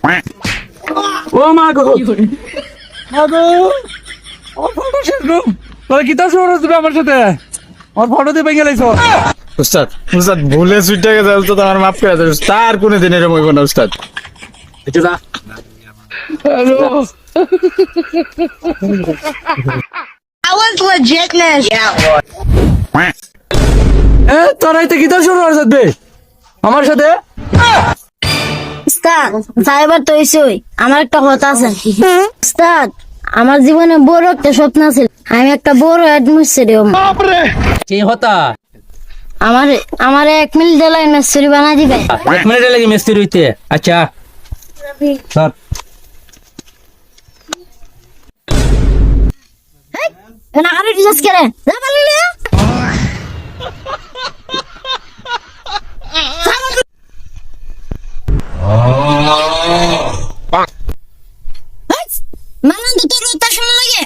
ও মা গো মা গো আমার ফটো শেষ গো তোরা কি তা শুরু দিবে আমার সাথে আমার ফটো দিয়ে ভেঙে লাইছো উস্তাদ উস্তাদ ভুলে সুইটা গেছে তো আমার মাফ করে দেন তার কোন দিন এরকম হইব না উস্তাদ এটা যা হ্যালো I was legitness. এ তোরাই তো কি তা শুরু করছিস আমার সাথে উস্তাদ সাইবার তো হইছই আমার একটা কথা আছে উস্তাদ আমার জীবনে বড় একটা স্বপ্ন আছে আমি একটা বড় অ্যাডমিনিস্ট্রেটর কি হতা আমার আমার 1 মিনিট জেলায় মেসরি বানাই দিবে 1 মিনিট লাগে মিস্ত্রি হইতে আচ্ছা স্যার না আরে ডিসকাস করে যা বললি মানন তো তোর ওটা সময় লাগে